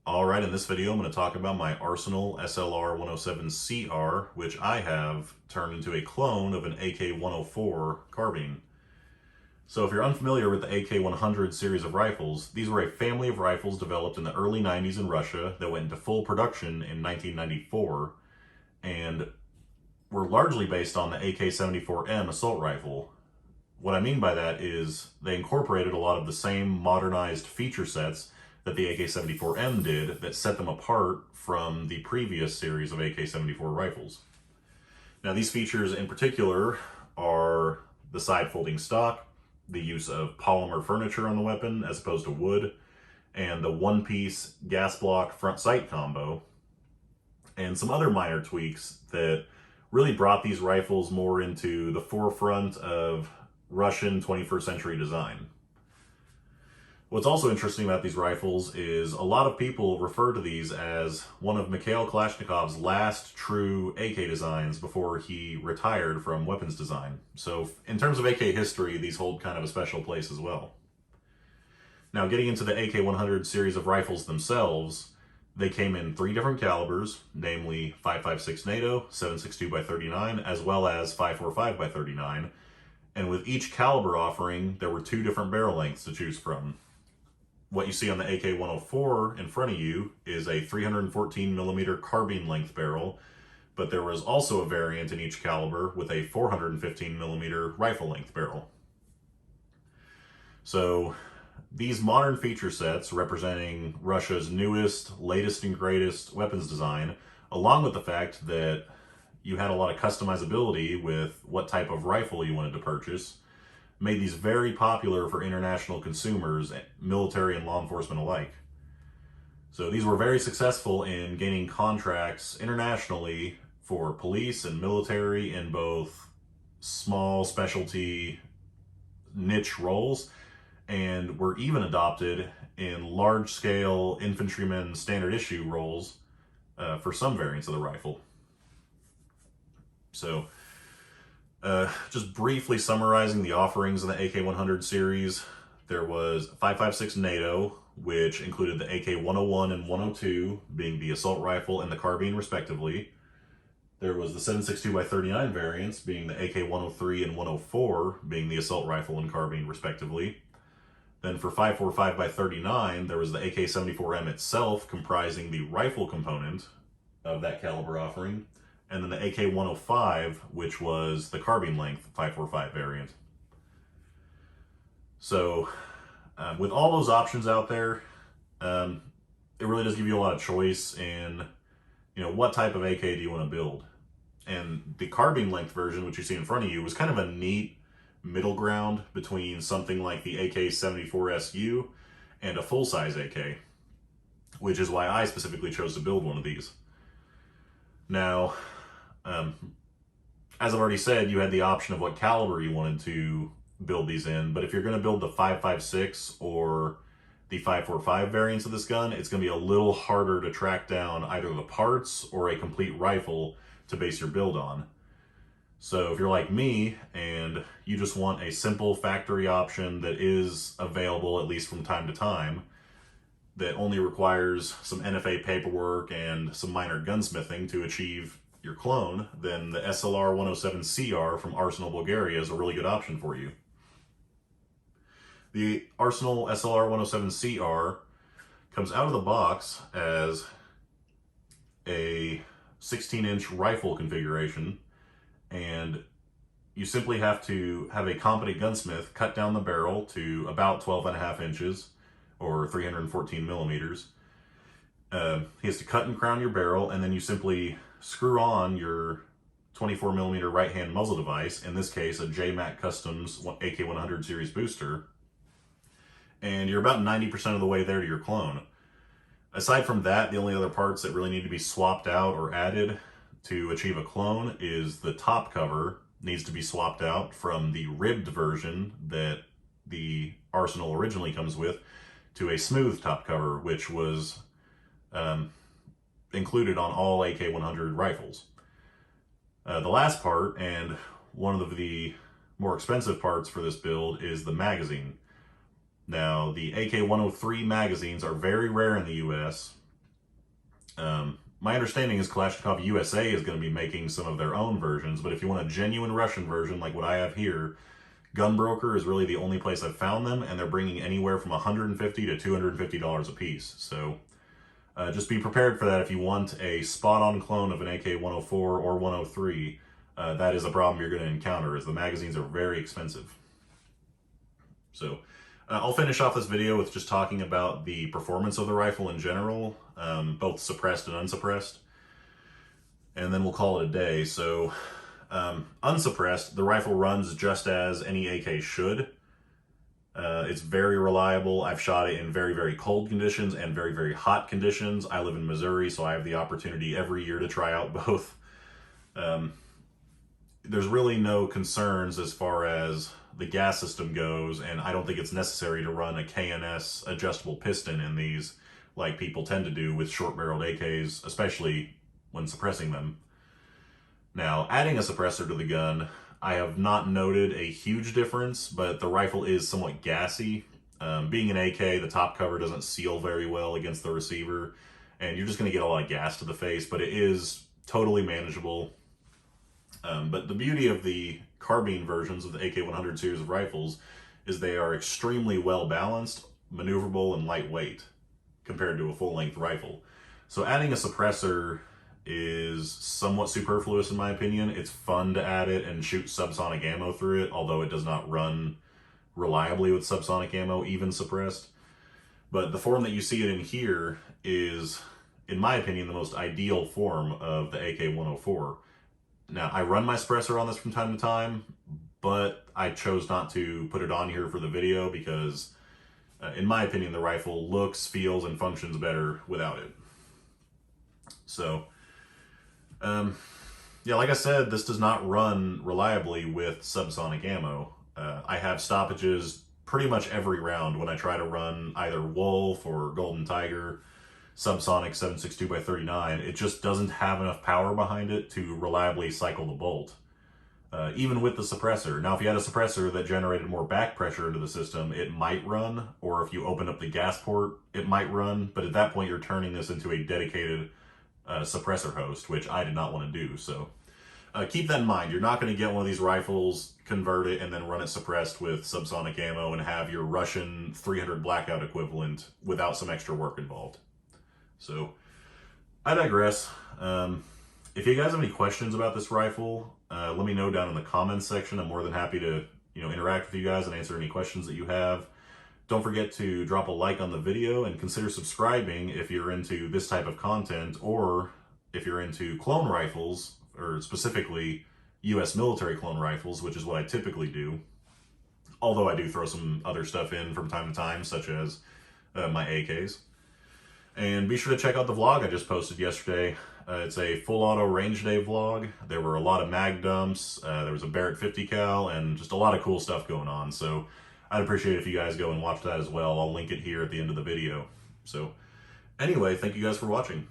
Alright, in this video I'm going to talk about my Arsenal SLR-107CR, which I have turned into a clone of an AK-104 carbine. So if you're unfamiliar with the AK-100 series of rifles, these were a family of rifles developed in the early 90s in Russia that went into full production in 1994, and were largely based on the AK-74M assault rifle. What I mean by that is they incorporated a lot of the same modernized feature sets that the AK-74M did that set them apart from the previous series of AK-74 rifles. Now these features in particular are the side folding stock, the use of polymer furniture on the weapon as opposed to wood, and the one-piece gas block front sight combo, and some other minor tweaks that really brought these rifles more into the forefront of Russian 21st century design. What's also interesting about these rifles is a lot of people refer to these as one of Mikhail Kalashnikov's last true AK designs before he retired from weapons design. So in terms of AK history, these hold kind of a special place as well. Now getting into the AK-100 series of rifles themselves, they came in 3 different calibers, namely 5.56 NATO, 7.62 by 39, as well as 5.45 by 39. And with each caliber offering, there were 2 different barrel lengths to choose from. What you see on the AK-104 in front of you is a 314 millimeter carbine length barrel, but there was also a variant in each caliber with a 415 millimeter rifle length barrel. So these modern feature sets representing Russia's newest, latest and greatest weapons design, along with the fact that you had a lot of customizability with what type of rifle you wanted to purchase, made these very popular for international consumers, military and law enforcement alike. So these were very successful in gaining contracts internationally for police and military in both small specialty niche roles, and were even adopted in large-scale infantryman standard issue roles for some variants of the rifle. So just briefly summarizing the offerings in the AK-100 series, there was 5.56 NATO, which included the AK-101 and 102 being the assault rifle and the carbine respectively. There was the 7.62 by 39 variants being the AK-103 and 104 being the assault rifle and carbine respectively. Then for 5.45 by 39, there was the AK-74M itself comprising the rifle component of that caliber offering, and then the AK-105, which was the carbine length 5.45 variant. So with all those options out there, it really does give you a lot of choice in, what type of AK do you want to build. And the carbine length version, which you see in front of you, was kind of a neat middle ground between something like the AK-74SU and a full-size AK, which is why I specifically chose to build one of these. Now, as I've already said, you had the option of what caliber you wanted to build these in, but if you're going to build the 5.56 or the 5.45 variants of this gun, it's going to be a little harder to track down either the parts or a complete rifle to base your build on. So if you're like me and you just want a simple factory option that is available at least from time to time, that only requires some NFA paperwork and some minor gunsmithing to achieve your clone, then the SLR-107CR from Arsenal, Bulgaria is a really good option for you. The Arsenal SLR-107CR comes out of the box as a 16-inch rifle configuration, and you simply have to have a competent gunsmith cut down the barrel to about 12.5 inches or 314 millimeters. He has to cut and crown your barrel, and then you simply screw on your 24 millimeter right hand muzzle device, in this case a JMAC Customs AK-100 series booster, and you're about 90% of the way there to your clone. Aside from that, the only other parts that really need to be swapped out or added to achieve a clone is the top cover needs to be swapped out from the ribbed version that the Arsenal originally comes with to a smooth top cover, which was included on all AK-100 rifles. The last part, and one of the more expensive parts for this build, is the magazine. Now, the AK-103 magazines are very rare in the US, My understanding is Kalashnikov USA is going to be making some of their own versions, but if you want a genuine Russian version like what I have here, Gunbroker is really the only place I've found them, and they're bringing anywhere from $150 to $250 a piece. So just be prepared for that if you want a spot-on clone of an AK-104 or 103. That is a problem you're going to encounter, as the magazines are very expensive. So I'll finish off this video with just talking about the performance of the rifle in general, both suppressed and unsuppressed, and then we'll call it a day. So unsuppressed, the rifle runs just as any AK should. It's very reliable. I've shot it in very, very cold conditions and very, very hot conditions. I live in Missouri, so I have the opportunity every year to try out both. There's really no concerns as far as the gas system goes, and I don't think it's necessary to run a K&S adjustable piston in these like people tend to do with short-barreled AKs, especially when suppressing them. Now, adding a suppressor to the gun, I have not noted a huge difference, but the rifle is somewhat gassy. Being an AK, the top cover doesn't seal very well against the receiver, and you're just going to get a lot of gas to the face, but it is totally manageable. But the beauty of the carbine versions of the AK-100 series of rifles is they are extremely well balanced, maneuverable, and lightweight compared to a full-length rifle. So adding a suppressor is somewhat superfluous in my opinion. It's fun to add it and shoot subsonic ammo through it, although it does not run reliably with subsonic ammo, even suppressed. But the form that you see it in here is, in my opinion, the most ideal form of the AK-104. Now, I run my suppressor on this from time to time, but I chose not to put it on here for the video because, in my opinion, the rifle looks, feels, and functions better without it. So, yeah, like I said, this does not run reliably with subsonic ammo. I have stoppages pretty much every round when I try to run either Wolf or Golden Tiger, subsonic 7.62x39. It just doesn't have enough power behind it to reliably cycle the bolt, even with the suppressor. Now, if you had a suppressor that generated more back pressure into the system, it might run, or if you open up the gas port, it might run, but at that point you're turning this into a dedicated suppressor host, which I did not want to do. So keep that in mind. You're not going to get one of these rifles, convert it, and then run it suppressed with subsonic ammo and have your Russian 300 blackout equivalent without some extra work involved. So I digress. If you guys have any questions about this rifle, let me know down in the comments section. I'm more than happy to interact with you guys and answer any questions that you have. Don't forget to drop a like on the video and consider subscribing if you're into this type of content, or if you're into clone rifles, or specifically US military clone rifles, which is what I typically do. Although I do throw some other stuff in from time to time, such as my AKs. And be sure to check out the vlog I just posted yesterday. It's a full auto range day vlog. There were a lot of mag dumps, there was a Barrett 50 cal, and just a lot of cool stuff going on. So I'd appreciate if you guys go and watch that as well. I'll link it here at the end of the video. So anyway, thank you guys for watching.